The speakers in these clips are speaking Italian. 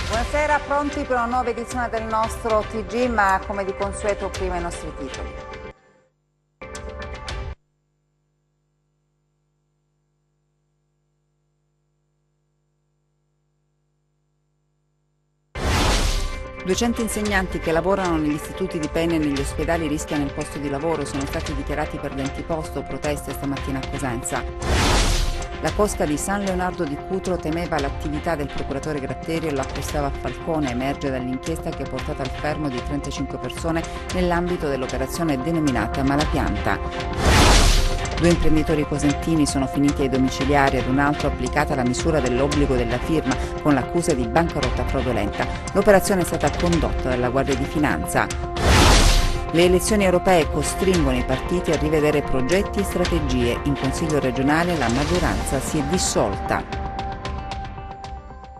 Buonasera, pronti per una nuova edizione del nostro TG, ma come di consueto prima i nostri titoli. «200 insegnanti che lavorano negli istituti di pena e negli ospedali rischiano il posto di lavoro, sono stati dichiarati perdenti posto, proteste stamattina a Cosenza. La cosca di San Leonardo di Cutro temeva l'attività del procuratore Gratteri e lo accostava a Falcone, emerge dall'inchiesta che ha portato al fermo di 35 persone nell'ambito dell'operazione denominata Malapianta. 2 imprenditori cosentini sono finiti ai domiciliari, ad un altro applicata la misura dell'obbligo della firma con l'accusa di bancarotta fraudolenta. L'operazione è stata condotta dalla Guardia di Finanza. Le elezioni europee costringono i partiti a rivedere progetti e strategie. In Consiglio regionale la maggioranza si è dissolta.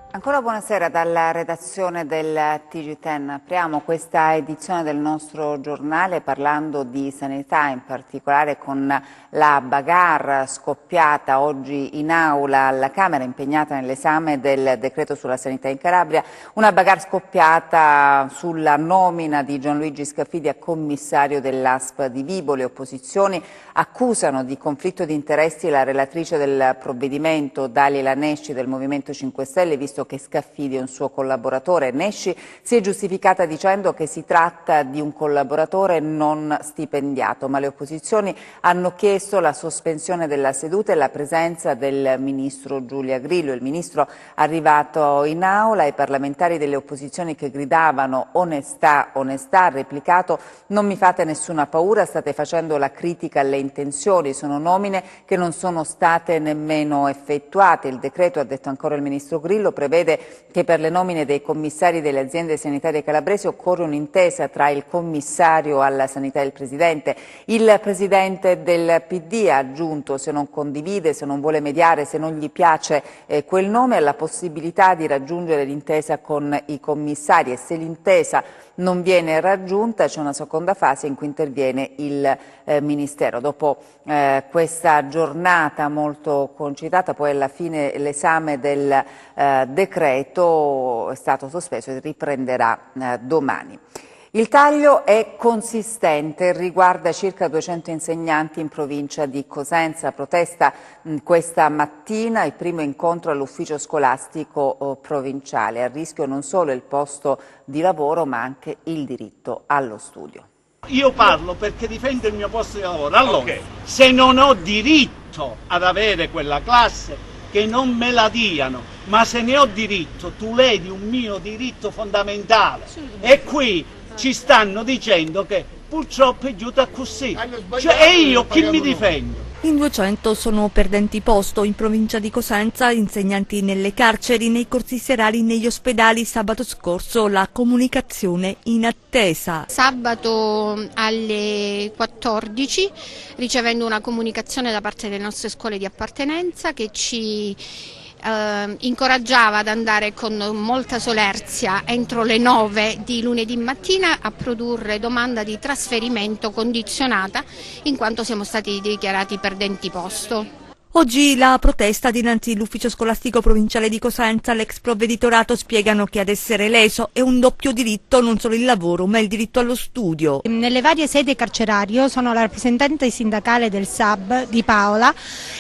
Ancora buonasera dalla redazione del TG10. Apriamo questa edizione del nostro giornale parlando di sanità, in particolare con la bagarre scoppiata oggi in aula alla Camera, impegnata nell'esame del decreto sulla sanità in Calabria. Una bagarre scoppiata sulla nomina di Gianluigi Scaffidi a commissario dell'ASP di Vibo. Le opposizioni accusano di conflitto di interessi la relatrice del provvedimento, Dalila Nesci del Movimento 5 Stelle, visto che Scaffidi è un suo collaboratore. Nesci si è giustificata dicendo che si tratta di un collaboratore non stipendiato, ma le opposizioni hanno chiesto la sospensione della seduta e la presenza del ministro Giulia Grillo. Il ministro arrivato in aula, ai parlamentari delle opposizioni che gridavano onestà, onestà, ha replicato: non mi fate nessuna paura, state facendo la critica alle intenzioni, sono nomine che non sono state nemmeno effettuate. Il decreto, ha detto ancora il ministro Grillo, prevede che per le nomine dei commissari delle aziende sanitarie calabresi occorre un'intesa tra il commissario alla sanità e il presidente. Il presidente del PD ha aggiunto, se non condivide, se non vuole mediare, se non gli piace quel nome, ha la possibilità di raggiungere l'intesa con i commissari, e se l'intesa non viene raggiunta c'è una seconda fase in cui interviene il Ministero. Dopo questa giornata molto concitata, poi alla fine l'esame del decreto è stato sospeso e riprenderà domani. Il taglio è consistente, riguarda circa 200 insegnanti in provincia di Cosenza. Protesta questa mattina, il primo incontro all'ufficio scolastico provinciale. A rischio non solo il posto di lavoro, ma anche il diritto allo studio. Io parlo perché difendo il mio posto di lavoro. Allora, se non ho diritto ad avere quella classe, che non me la diano, ma se ne ho diritto, tu ledi un mio diritto fondamentale. E qui ci stanno dicendo che purtroppo è giusto così. Cioè, e io chi mi difendo? In 200 sono perdenti posto in provincia di Cosenza, insegnanti nelle carceri, nei corsi serali, negli ospedali. Sabato scorso la comunicazione in attesa. Sabato alle 14, ricevendo una comunicazione da parte delle nostre scuole di appartenenza che ci incoraggiava ad andare con molta solerzia entro le 9 di lunedì mattina a produrre domanda di trasferimento condizionata, in quanto siamo stati dichiarati perdenti posto. Oggi la protesta dinanzi all'ufficio scolastico provinciale di Cosenza. L'ex provveditorato spiegano che ad essere leso è un doppio diritto, non solo il lavoro ma il diritto allo studio. Nelle varie sedi carcerarie, sono la rappresentante sindacale del SAB di Paola,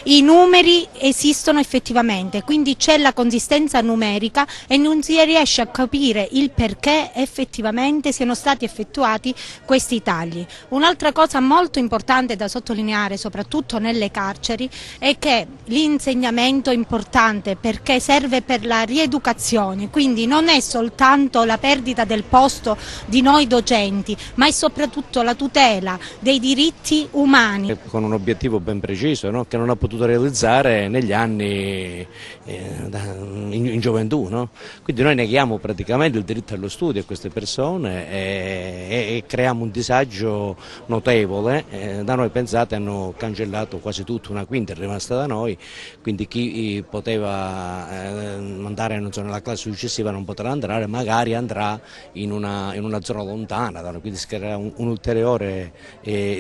i numeri esistono effettivamente, quindi c'è la consistenza numerica e non si riesce a capire il perché effettivamente siano stati effettuati questi tagli. Un'altra cosa molto importante da sottolineare, soprattutto nelle carceri, è che l'insegnamento è importante perché serve per la rieducazione, quindi non è soltanto la perdita del posto di noi docenti, ma è soprattutto la tutela dei diritti umani. Con un obiettivo ben preciso, no? Che non ha potuto realizzare negli anni in gioventù. No? Quindi noi neghiamo praticamente il diritto allo studio a queste persone e creiamo un disagio notevole. Da noi, pensate, hanno cancellato quasi tutto, una quinta è rimasta da noi, quindi chi poteva andare nella classe successiva non potrà andare, magari andrà in una zona lontana, quindi si creerà un ulteriore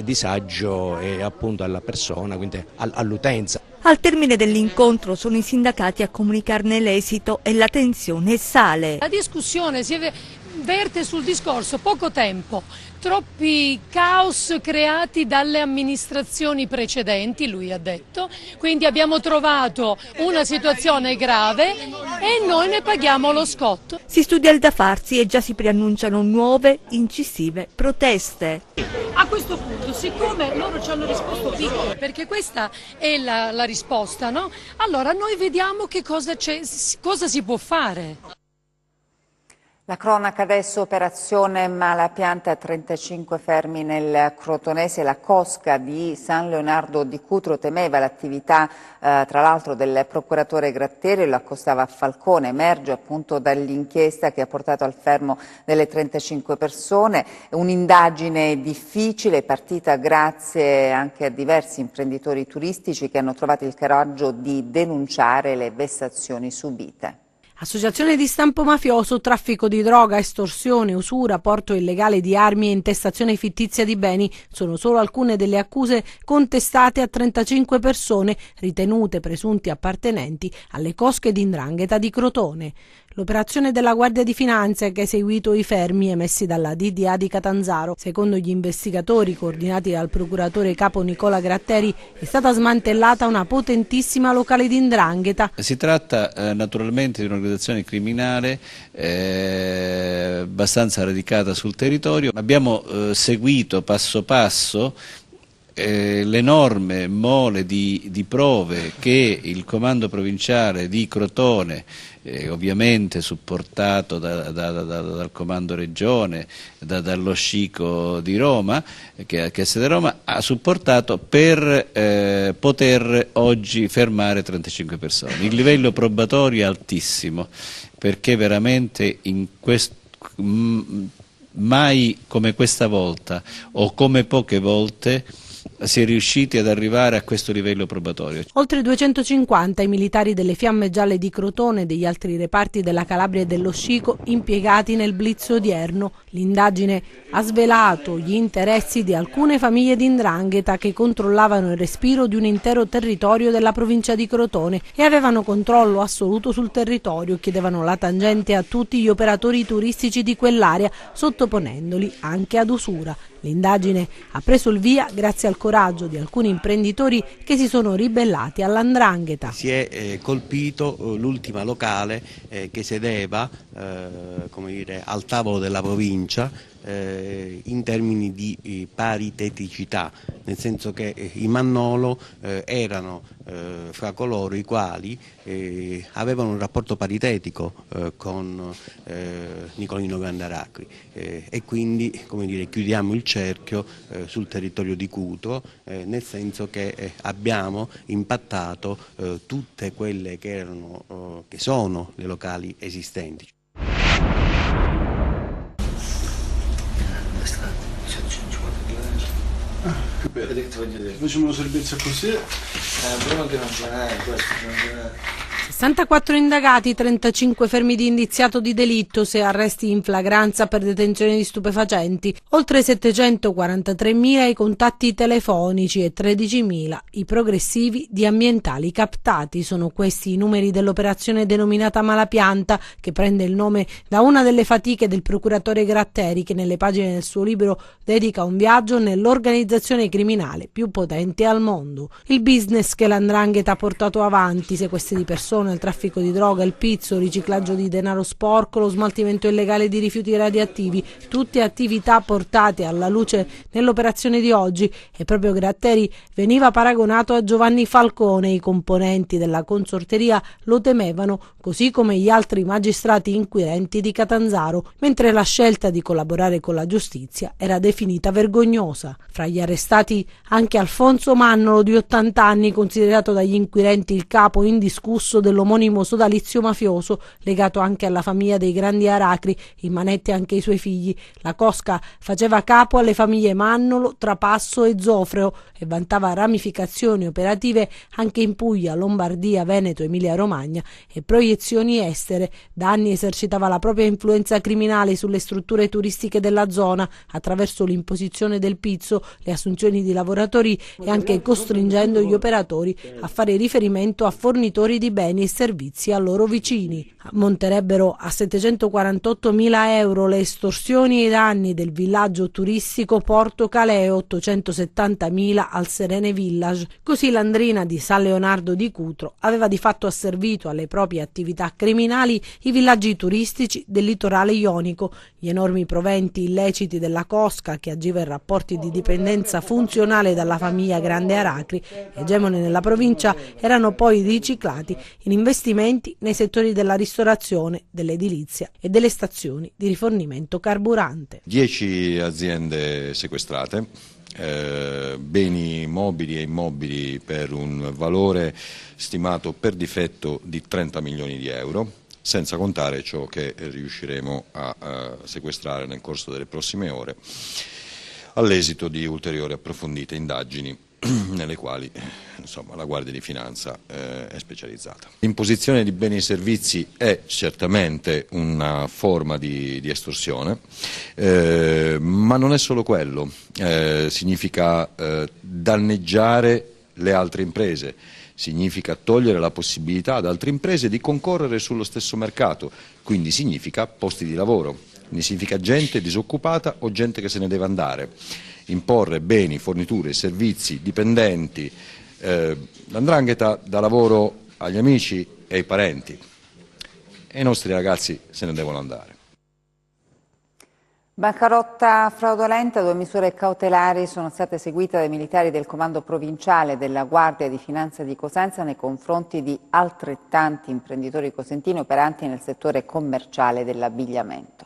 disagio appunto alla persona, quindi all'utenza. Al termine dell'incontro sono i sindacati a comunicarne l'esito e la tensione sale. La discussione verte sul discorso poco tempo, troppi caos creati dalle amministrazioni precedenti, lui ha detto, quindi abbiamo trovato una situazione grave e noi ne paghiamo lo scotto. Si studia il da farsi e già si preannunciano nuove incisive proteste. A questo punto, siccome loro ci hanno risposto piccole, perché questa è la risposta, no? Allora noi vediamo che cosa si può fare. La cronaca adesso, operazione Malapianta, 35 fermi nel Crotonese. La cosca di San Leonardo di Cutro temeva l'attività tra l'altro del procuratore Gratteri e lo accostava a Falcone. Emerge appunto dall'inchiesta che ha portato al fermo delle 35 persone. Un'indagine difficile, partita grazie anche a diversi imprenditori turistici che hanno trovato il coraggio di denunciare le vessazioni subite. Associazione di stampo mafioso, traffico di droga, estorsione, usura, porto illegale di armi e intestazione fittizia di beni sono solo alcune delle accuse contestate a 35 persone ritenute presunti appartenenti alle cosche di 'ndrangheta di Crotone. L'operazione della Guardia di Finanza che ha eseguito i fermi emessi dalla DDA di Catanzaro, secondo gli investigatori coordinati dal procuratore capo Nicola Gratteri, è stata smantellata una potentissima locale di 'ndrangheta. Si tratta naturalmente di un'organizzazione criminale abbastanza radicata sul territorio. Abbiamo seguito passo passo l'enorme mole di prove che il comando provinciale di Crotone, ovviamente supportato dal comando regione, dallo SCICO di Roma, che è sede a Roma, ha supportato per poter oggi fermare 35 persone. Il livello probatorio è altissimo, perché veramente mai come questa volta o come poche volte si è riusciti ad arrivare a questo livello probatorio. Oltre 250 i militari delle Fiamme Gialle di Crotone e degli altri reparti della Calabria e dello Scico impiegati nel blitz odierno. L'indagine ha svelato gli interessi di alcune famiglie di 'ndrangheta che controllavano il respiro di un intero territorio della provincia di Crotone e avevano controllo assoluto sul territorio e chiedevano la tangente a tutti gli operatori turistici di quell'area, sottoponendoli anche ad usura. L'indagine ha preso il via grazie al coraggio di alcuni imprenditori che si sono ribellati all''ndrangheta. Si è colpito l'ultima locale che sedeva al tavolo della provincia in termini di pariteticità, nel senso che i Mannolo erano fra coloro i quali avevano un rapporto paritetico con Nicolino Gandaracri e quindi chiudiamo il cerchio sul territorio di Cutro, nel senso che abbiamo impattato tutte quelle che sono le locali esistenti. Che bello, che ti voglio dire, facciamo un servizio così. Prima che non ce n'è, questo non ce n'è. 64 indagati, 35 fermi di indiziato di delitto, 6 arresti in flagranza per detenzione di stupefacenti, oltre 743.000 i contatti telefonici e 13.000 i progressivi di ambientali captati. Sono questi i numeri dell'operazione denominata Malapianta, che prende il nome da una delle fatiche del procuratore Gratteri, che nelle pagine del suo libro dedica un viaggio nell'organizzazione criminale più potente al mondo. Il business che l''ndrangheta ha portato avanti, sequestri di persone, il traffico di droga, il pizzo, il riciclaggio di denaro sporco, lo smaltimento illegale di rifiuti radioattivi, tutte attività portate alla luce nell'operazione di oggi, e proprio Gratteri veniva paragonato a Giovanni Falcone. I componenti della consorteria lo temevano, così come gli altri magistrati inquirenti di Catanzaro, mentre la scelta di collaborare con la giustizia era definita vergognosa. Fra gli arrestati anche Alfonso Mannolo, di 80 anni, considerato dagli inquirenti il capo indiscusso dell'omonimo sodalizio mafioso, legato anche alla famiglia dei grandi Aracri, immanente anche ai suoi figli. La cosca faceva capo alle famiglie Mannolo, Trapasso e Zofreo e vantava ramificazioni operative anche in Puglia, Lombardia, Veneto, Emilia-Romagna e proiezioni estere. Da anni esercitava la propria influenza criminale sulle strutture turistiche della zona attraverso l'imposizione del pizzo, le assunzioni di lavoratori e anche costringendo gli operatori a fare riferimento a fornitori di beni e servizi a loro vicini. Monterebbero a 748.000 euro le estorsioni e i danni del villaggio turistico Porto Caleo e 870.000 al Serene Village. Così Landrina di San Leonardo di Cutro aveva di fatto asservito alle proprie attività criminali i villaggi turistici del litorale ionico. Gli enormi proventi illeciti della cosca, che agiva in rapporti di dipendenza funzionale dalla famiglia Grande Aracri, egemone nella provincia, erano poi riciclati in investimenti nei settori della ristorazione, dell'edilizia e delle stazioni di rifornimento carburante. 10 aziende sequestrate, beni mobili e immobili per un valore stimato per difetto di 30 milioni di euro, senza contare ciò che riusciremo a sequestrare nel corso delle prossime ore, all'esito di ulteriori approfondite indagini nelle quali la Guardia di Finanza è specializzata. L'imposizione di beni e servizi è certamente una forma di estorsione, ma non è solo quello, significa danneggiare le altre imprese, significa togliere la possibilità ad altre imprese di concorrere sullo stesso mercato, quindi significa posti di lavoro, significa gente disoccupata o gente che se ne deve andare. Imporre beni, forniture, servizi, dipendenti, l''ndrangheta dà lavoro agli amici e ai parenti e i nostri ragazzi se ne devono andare. Bancarotta fraudolenta, 2 misure cautelari sono state eseguite dai militari del Comando Provinciale della Guardia di Finanza di Cosenza nei confronti di altrettanti imprenditori cosentini operanti nel settore commerciale dell'abbigliamento.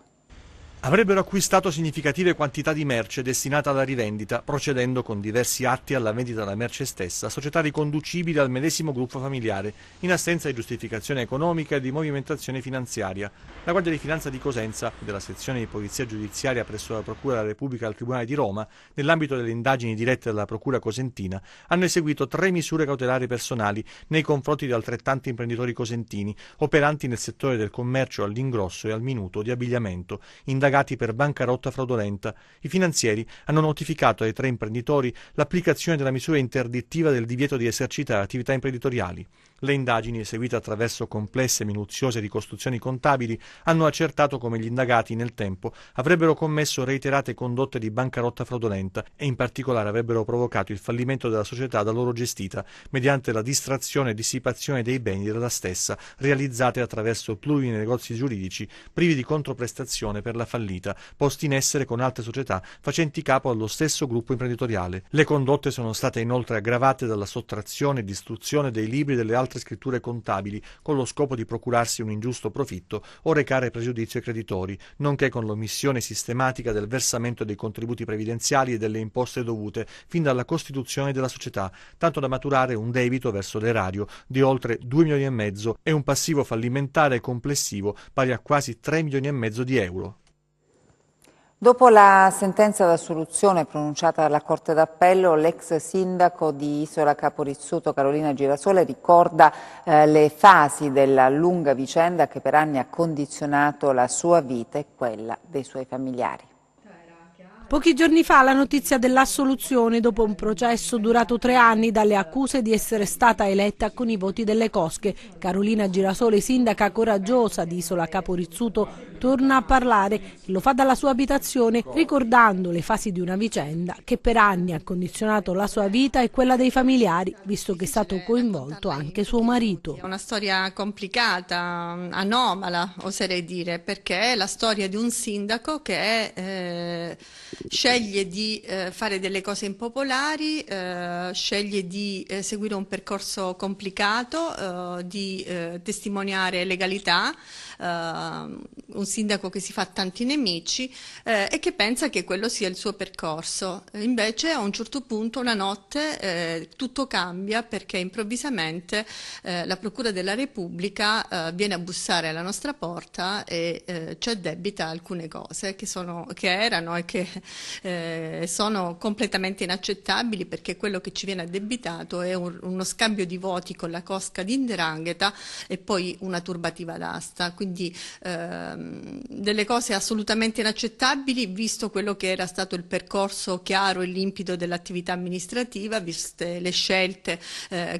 Avrebbero acquistato significative quantità di merce destinata alla rivendita, procedendo con diversi atti alla vendita della merce stessa a società riconducibili al medesimo gruppo familiare, in assenza di giustificazione economica e di movimentazione finanziaria. La Guardia di Finanza di Cosenza, della sezione di polizia giudiziaria presso la Procura della Repubblica al Tribunale di Roma, nell'ambito delle indagini dirette dalla Procura cosentina, hanno eseguito 3 misure cautelari personali nei confronti di altrettanti imprenditori cosentini, operanti nel settore del commercio all'ingrosso e al minuto di abbigliamento, indagati per bancarotta fraudolenta. I finanzieri hanno notificato ai 3 imprenditori l'applicazione della misura interdittiva del divieto di esercitare attività imprenditoriali. Le indagini, eseguite attraverso complesse e minuziose ricostruzioni contabili, hanno accertato come gli indagati nel tempo avrebbero commesso reiterate condotte di bancarotta fraudolenta e in particolare avrebbero provocato il fallimento della società da loro gestita mediante la distrazione e dissipazione dei beni della stessa, realizzate attraverso plurimi negozi giuridici privi di controprestazione per la fallita, posti in essere con altre società facenti capo allo stesso gruppo imprenditoriale. Le condotte sono state inoltre aggravate dalla sottrazione e distruzione dei libri delle altre scritture contabili con lo scopo di procurarsi un ingiusto profitto o recare pregiudizio ai creditori, nonché con l'omissione sistematica del versamento dei contributi previdenziali e delle imposte dovute fin dalla costituzione della società, tanto da maturare un debito verso l'erario di oltre 2 milioni e mezzo e un passivo fallimentare complessivo pari a quasi 3 milioni e mezzo di euro. Dopo la sentenza d'assoluzione pronunciata dalla Corte d'Appello, l'ex sindaco di Isola Capo Rizzuto, Carolina Girasole, ricorda le fasi della lunga vicenda che per anni ha condizionato la sua vita e quella dei suoi familiari. Pochi giorni fa la notizia dell'assoluzione dopo un processo durato 3 anni dalle accuse di essere stata eletta con i voti delle cosche. Carolina Girasole, sindaca coraggiosa di Isola Capo Rizzuto, torna a parlare e lo fa dalla sua abitazione ricordando le fasi di una vicenda che per anni ha condizionato la sua vita e quella dei familiari, visto che è stato coinvolto anche suo marito. È una storia complicata, anomala oserei dire, perché è la storia di un sindaco che sceglie di fare delle cose impopolari, sceglie di seguire un percorso complicato, di testimoniare legalità, un sindaco che si fa tanti nemici e che pensa che quello sia il suo percorso. Invece a un certo punto, una notte, tutto cambia perché improvvisamente la Procura della Repubblica viene a bussare alla nostra porta e ci addebita alcune cose che erano e che sono completamente inaccettabili, perché quello che ci viene addebitato è uno scambio di voti con la cosca di 'Ndrangheta e poi una turbativa d'asta, quindi delle cose assolutamente inaccettabili visto quello che era stato il percorso chiaro e limpido dell'attività amministrativa, viste le scelte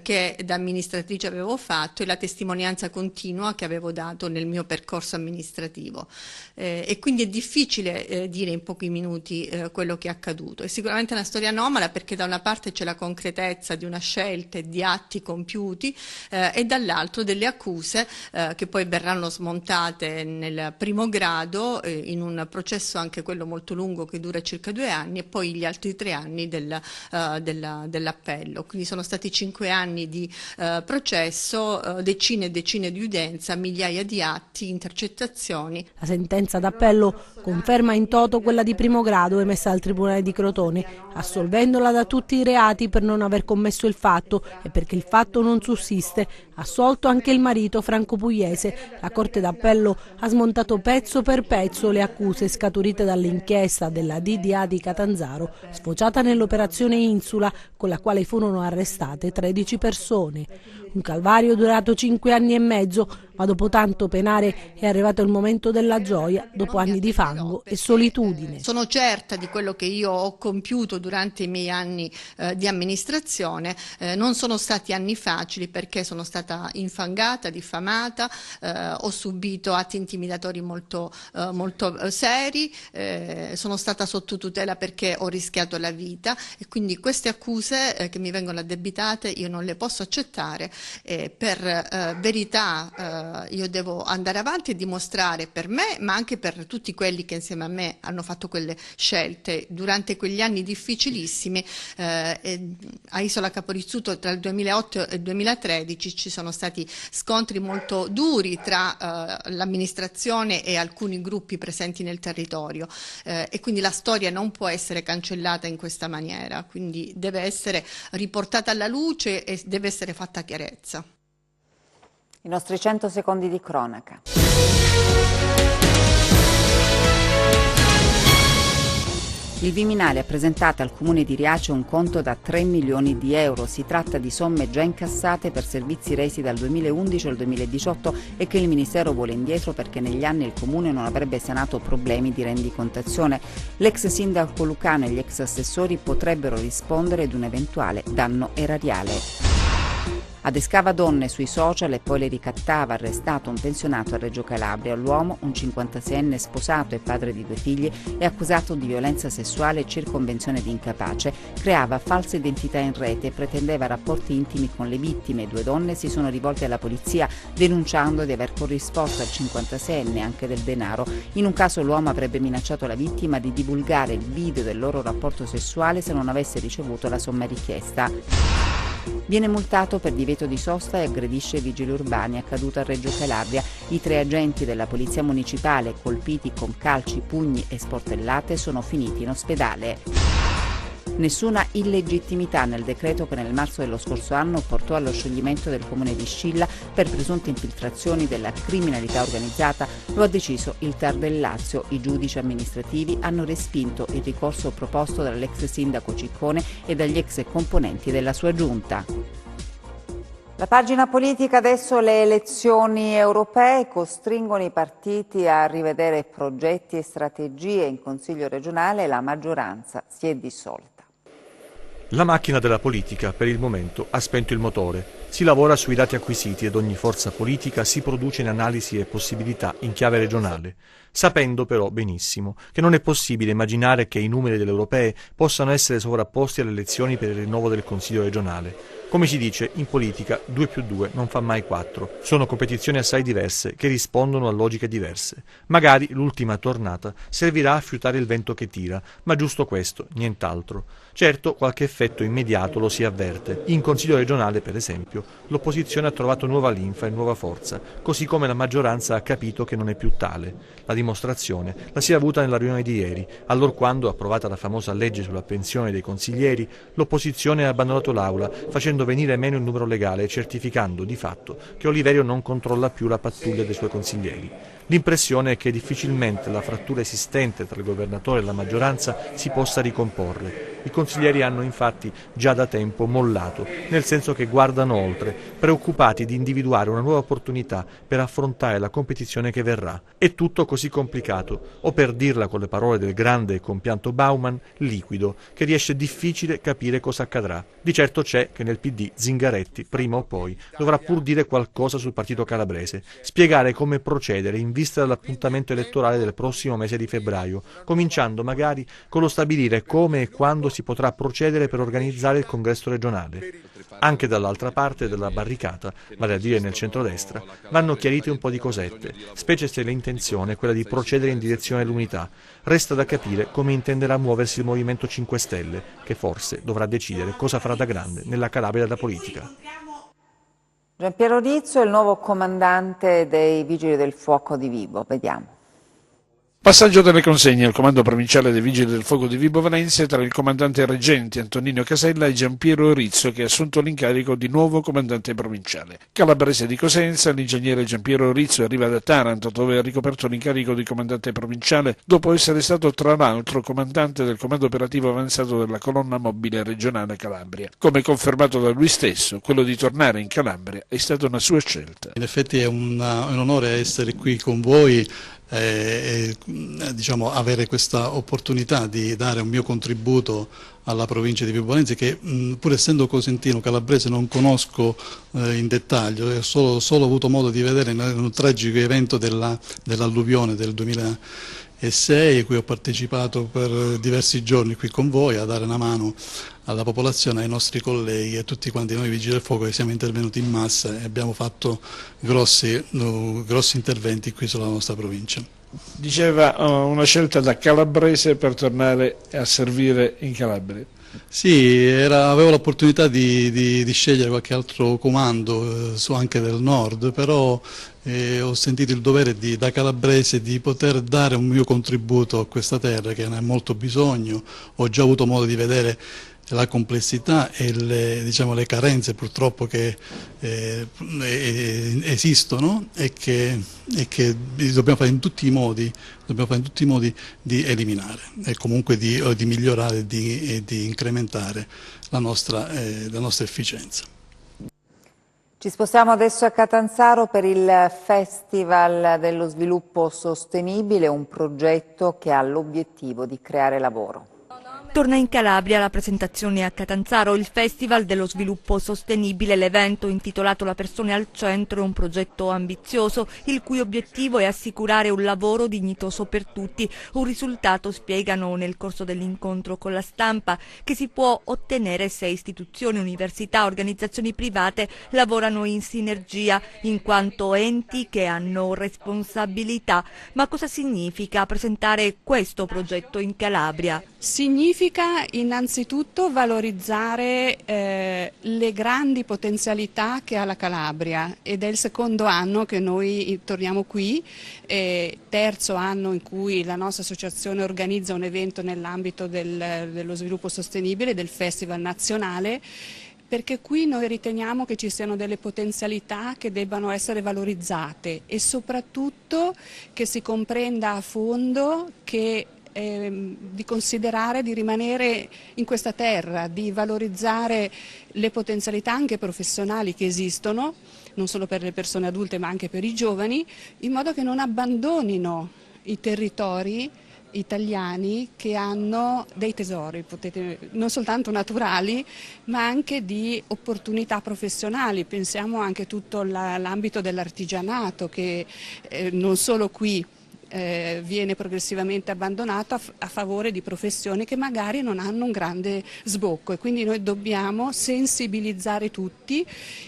che da amministratrice avevo fatto e la testimonianza continua che avevo dato nel mio percorso amministrativo. E quindi è difficile dire in pochi minuti quello che è accaduto. È sicuramente una storia anomala perché da una parte c'è la concretezza di una scelta e di atti compiuti e dall'altro delle accuse che poi verranno smontate nel primo grado in un processo anche quello molto lungo che dura circa 2 anni e poi gli altri 3 anni dell'appello. Quindi sono stati 5 anni di processo, decine e decine di udienza, migliaia di atti, intercettazioni. La sentenza d'appello conferma in toto quella di primo grado emessa dal Tribunale di Crotone, assolvendola da tutti i reati per non aver commesso il fatto e perché il fatto non sussiste. Assolto anche il marito Franco Pugliese. La Corte d'Appello ha smontato pezzo per pezzo le accuse scaturite dall'inchiesta della DDA di Catanzaro, sfociata nell'operazione Insula, con la quale furono arrestate 13 persone. Un calvario durato 5 anni e mezzo, ma dopo tanto penare è arrivato il momento della gioia, dopo anni di fango e solitudine. Sono certa di quello che io ho compiuto durante i miei anni di amministrazione. Non sono stati anni facili perché sono stata infangata, diffamata, ho subito atti intimidatori molto seri, sono stata sotto tutela perché ho rischiato la vita e quindi queste accuse che mi vengono addebitate io non le posso accettare. Per verità io devo andare avanti e dimostrare per me ma anche per tutti quelli che insieme a me hanno fatto quelle scelte durante quegli anni difficilissimi. A Isola Caporizzuto tra il 2008 e il 2013 ci sono stati scontri molto duri tra l'amministrazione e alcuni gruppi presenti nel territorio e quindi la storia non può essere cancellata in questa maniera, quindi deve essere riportata alla luce e deve essere fatta chiarezza. I nostri 100 secondi di cronaca. Il Viminale ha presentato al Comune di Riace un conto da 3 milioni di euro. Si tratta di somme già incassate per servizi resi dal 2011 al 2018 e che il Ministero vuole indietro perché negli anni il Comune non avrebbe sanato problemi di rendicontazione. L'ex sindaco Lucano e gli ex assessori potrebbero rispondere ad un eventuale danno erariale. Adescava donne sui social e poi le ricattava, arrestato un pensionato a Reggio Calabria. L'uomo, un 56enne sposato e padre di 2 figli, è accusato di violenza sessuale e circonvenzione di incapace. Creava false identità in rete e pretendeva rapporti intimi con le vittime. 2 donne si sono rivolte alla polizia denunciando di aver corrisposto al 56enne anche del denaro. In un caso l'uomo avrebbe minacciato la vittima di divulgare il video del loro rapporto sessuale se non avesse ricevuto la somma richiesta. Viene multato per divieto di sosta e aggredisce vigili urbani, accaduto a Reggio Calabria. I 3 agenti della polizia municipale, colpiti con calci, pugni e sportellate, sono finiti in ospedale. Nessuna illegittimità nel decreto che nel marzo dello scorso anno portò allo scioglimento del comune di Scilla per presunte infiltrazioni della criminalità organizzata, lo ha deciso il TAR del Lazio. I giudici amministrativi hanno respinto il ricorso proposto dall'ex sindaco Ciccone e dagli ex componenti della sua giunta. La pagina politica adesso. Le elezioni europee costringono i partiti a rivedere progetti e strategie. In Consiglio regionale la maggioranza si è dissolta. La macchina della politica, per il momento, ha spento il motore. Si lavora sui dati acquisiti ed ogni forza politica si produce in analisi e possibilità in chiave regionale, sapendo però benissimo che non è possibile immaginare che i numeri delle europee possano essere sovrapposti alle elezioni per il rinnovo del Consiglio regionale. Come si dice, in politica 2 più 2 non fa mai 4. Sono competizioni assai diverse che rispondono a logiche diverse. Magari l'ultima tornata servirà a fiutare il vento che tira, ma giusto questo, nient'altro. Certo, qualche effetto immediato lo si avverte. In Consiglio regionale, per esempio, febbraio, l'opposizione ha trovato nuova linfa e nuova forza, così come la maggioranza ha capito che non è più tale. La dimostrazione la si è avuta nella riunione di ieri, allorquando, approvata la famosa legge sulla pensione dei consiglieri, l'opposizione ha abbandonato l'Aula, facendo venire meno il numero legale e certificando di fatto che Oliverio non controlla più la pattuglia dei suoi consiglieri. L'impressione è che difficilmente la frattura esistente tra il governatore e la maggioranza si possa ricomporre. I consiglieri hanno infatti già da tempo mollato, nel senso che guardano oltre, preoccupati di individuare una nuova opportunità per affrontare la competizione che verrà. È tutto così complicato, o per dirla con le parole del grande e compianto Baumann, liquido, che riesce difficile capire cosa accadrà. Di certo c'è che nel PD Zingaretti, prima o poi, dovrà pur dire qualcosa sul partito calabrese, spiegare come procedere in vista dell'appuntamento elettorale del prossimo mese di febbraio, cominciando magari con lo stabilire come e quando si potrà procedere per organizzare il congresso regionale. Anche dall'altra parte della barricata, vale a dire nel centrodestra, vanno chiarite un po' di cosette, specie se l'intenzione è quella di procedere in direzione dell'unità. Resta da capire come intenderà muoversi il Movimento 5 Stelle, che forse dovrà decidere cosa farà da grande nella Calabria della politica. Giampiero Rizzo è il nuovo comandante dei Vigili del Fuoco di Vibo, vediamo. Passaggio delle consegne al comando provinciale dei Vigili del Fuoco di Vibo Valentia tra il comandante reggente Antonino Casella e Giampiero Rizzo, che ha assunto l'incarico di nuovo comandante provinciale. Calabrese di Cosenza, l'ingegnere Giampiero Rizzo arriva da Taranto, dove ha ricoperto l'incarico di comandante provinciale dopo essere stato tra l'altro comandante del comando operativo avanzato della colonna mobile regionale Calabria. Come confermato da lui stesso, quello di tornare in Calabria è stata una sua scelta. In effetti è un onore essere qui con voi. Diciamo, avere questa opportunità di dare un mio contributo alla provincia di Vibo Valentia, che pur essendo cosentino calabrese non conosco in dettaglio, ho solo avuto modo di vedere nel tragico evento dell'alluvione del 2006, a cui ho partecipato per diversi giorni qui con voi a dare una mano alla popolazione, ai nostri colleghi e a tutti quanti noi Vigili del Fuoco che siamo intervenuti in massa e abbiamo fatto grossi interventi qui sulla nostra provincia. Diceva una scelta da calabrese per tornare a servire in Calabria. Sì, avevo l'opportunità di scegliere qualche altro comando anche del nord, però ho sentito il dovere da calabrese di poter dare un mio contributo a questa terra che ne ha molto bisogno. Ho già avuto modo di vedere la complessità e le carenze purtroppo che esistono e che dobbiamo fare in tutti i modi di eliminare e comunque di migliorare e di incrementare la nostra efficienza. Ci spostiamo adesso a Catanzaro per il Festival dello Sviluppo Sostenibile, un progetto che ha l'obiettivo di creare lavoro. Torna in Calabria la presentazione a Catanzaro, il Festival dello Sviluppo Sostenibile. L'evento, intitolato La persona al centro, è un progetto ambizioso, il cui obiettivo è assicurare un lavoro dignitoso per tutti. Un risultato, spiegano nel corso dell'incontro con la stampa, che si può ottenere se istituzioni, università, organizzazioni private lavorano in sinergia, in quanto enti che hanno responsabilità. Ma cosa significa presentare questo progetto in Calabria? Significa innanzitutto valorizzare le grandi potenzialità che ha la Calabria, ed è il secondo anno che noi torniamo qui, terzo anno in cui la nostra associazione organizza un evento nell'ambito dello sviluppo sostenibile, del Festival nazionale, perché qui noi riteniamo che ci siano delle potenzialità che debbano essere valorizzate e soprattutto che si comprenda a fondo che di considerare di rimanere in questa terra, di valorizzare le potenzialità anche professionali che esistono, non solo per le persone adulte ma anche per i giovani, in modo che non abbandonino i territori italiani che hanno dei tesori, non soltanto naturali ma anche di opportunità professionali. Pensiamo anche a tutto l'ambito dell'artigianato che non solo qui viene progressivamente abbandonato a favore di professioni che magari non hanno un grande sbocco, e quindi noi dobbiamo sensibilizzare tutti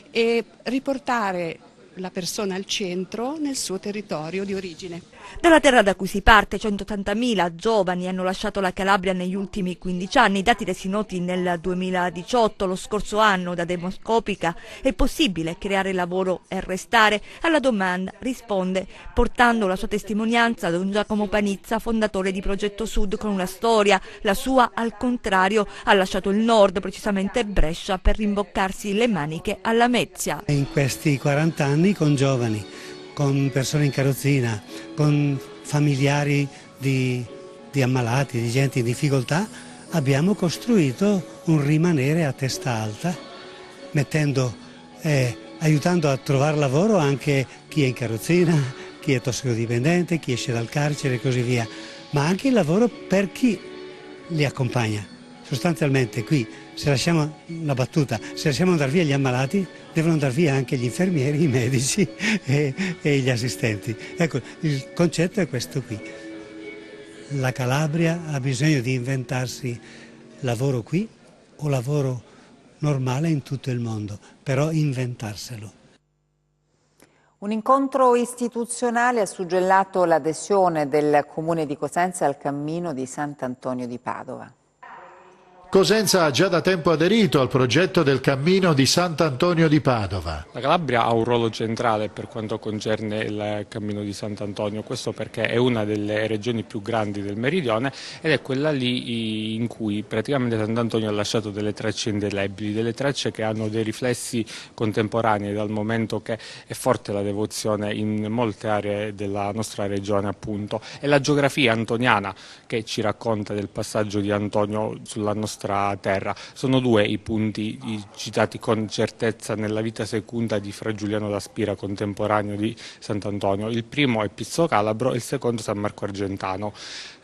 e riportare la persona al centro nel suo territorio di origine. Dalla terra da cui si parte, 180.000 giovani hanno lasciato la Calabria negli ultimi 15 anni, i dati resi noti nel 2018, lo scorso anno da Demoscopica. È possibile creare lavoro e restare? Alla domanda risponde portando la sua testimonianza don Giacomo Panizza, fondatore di Progetto Sud, con una storia. La sua, al contrario, ha lasciato il nord, precisamente Brescia, per rimboccarsi le maniche alla Lamezia. In questi 40 anni con giovani, con persone in carrozzina, con familiari di ammalati, di gente in difficoltà, abbiamo costruito un rimanere a testa alta, aiutando a trovare lavoro anche chi è in carrozzina, chi è tossicodipendente, chi esce dal carcere e così via, ma anche il lavoro per chi li accompagna. Sostanzialmente qui, se lasciamo una battuta, se lasciamo andare via gli ammalati, devono andare via anche gli infermieri, i medici e gli assistenti. Ecco, il concetto è questo qui. La Calabria ha bisogno di inventarsi lavoro qui o lavoro normale in tutto il mondo, però inventarselo. Un incontro istituzionale ha suggellato l'adesione del Comune di Cosenza al cammino di Sant'Antonio di Padova. Cosenza ha già da tempo aderito al progetto del cammino di Sant'Antonio di Padova. La Calabria ha un ruolo centrale per quanto concerne il cammino di Sant'Antonio, questo perché è una delle regioni più grandi del meridione ed è quella lì in cui praticamente Sant'Antonio ha lasciato delle tracce indelebili, delle tracce che hanno dei riflessi contemporanei, dal momento che è forte la devozione in molte aree della nostra regione, appunto. È la geografia antoniana che ci racconta del passaggio di Antonio sulla nostra terra. Sono due i punti citati con certezza nella vita secunda di Fra Giuliano da Spira, contemporaneo di Sant'Antonio. Il primo è Pizzo Calabro e il secondo San Marco Argentano.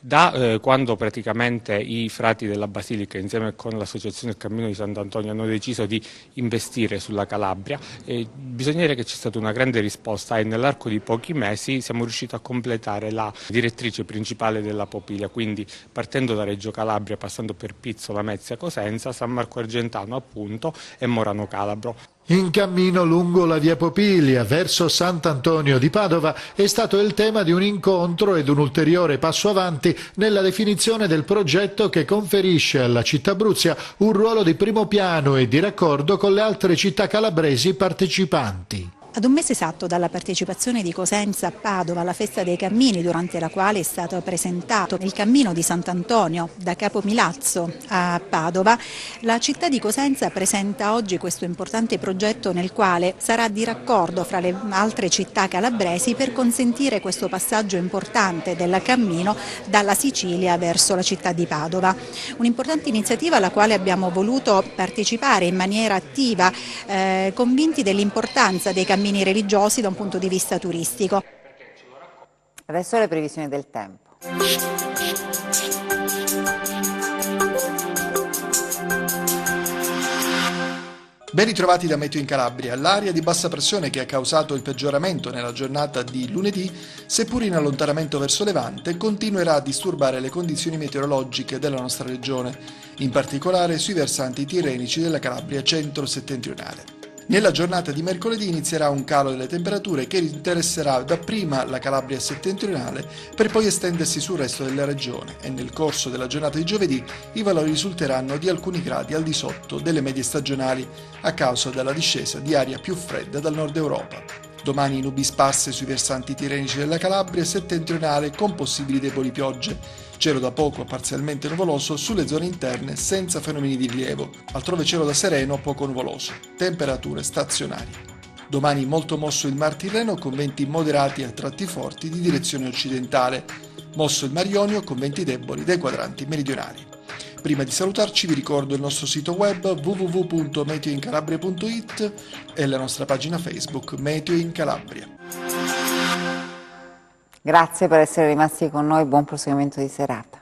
Da quando praticamente i frati della Basilica insieme con l'associazione Il Cammino di Sant'Antonio hanno deciso di investire sulla Calabria, bisogna dire che c'è stata una grande risposta e nell'arco di pochi mesi siamo riusciti a completare la direttrice principale della Popilia, quindi partendo da Reggio Calabria, passando per Pizzo, Lamezia, Cosenza, San Marco Argentano appunto e Morano Calabro. In cammino lungo la via Popilia verso Sant'Antonio di Padova è stato il tema di un incontro ed un ulteriore passo avanti nella definizione del progetto che conferisce alla città Abruzia un ruolo di primo piano e di raccordo con le altre città calabresi partecipanti. Ad un mese esatto dalla partecipazione di Cosenza a Padova alla Festa dei Cammini, durante la quale è stato presentato il cammino di Sant'Antonio da Capo Milazzo a Padova, la città di Cosenza presenta oggi questo importante progetto nel quale sarà di raccordo fra le altre città calabresi per consentire questo passaggio importante del cammino dalla Sicilia verso la città di Padova. Un'importante iniziativa alla quale abbiamo voluto partecipare in maniera attiva, convinti dell'importanza dei cammini religiosi da un punto di vista turistico. Adesso le previsioni del tempo. Ben ritrovati da Meteo in Calabria. L'area di bassa pressione che ha causato il peggioramento nella giornata di lunedì, seppur in allontanamento verso levante, continuerà a disturbare le condizioni meteorologiche della nostra regione, in particolare sui versanti tirrenici della Calabria centro-settentrionale. Nella giornata di mercoledì inizierà un calo delle temperature che interesserà dapprima la Calabria settentrionale per poi estendersi sul resto della regione e nel corso della giornata di giovedì i valori risulteranno di alcuni gradi al di sotto delle medie stagionali a causa della discesa di aria più fredda dal nord Europa. Domani nubi sparse sui versanti tirrenici della Calabria settentrionale con possibili deboli piogge. Cielo da poco a parzialmente nuvoloso sulle zone interne senza fenomeni di rilievo, altrove cielo da sereno a poco nuvoloso, temperature stazionarie. Domani molto mosso il Mar Tirreno con venti moderati a tratti forti di direzione occidentale, mosso il Mar Ionio con venti deboli dai quadranti meridionali. Prima di salutarci vi ricordo il nostro sito web www.meteoincalabria.it e la nostra pagina Facebook Meteo in Calabria. Grazie per essere rimasti con noi, buon proseguimento di serata.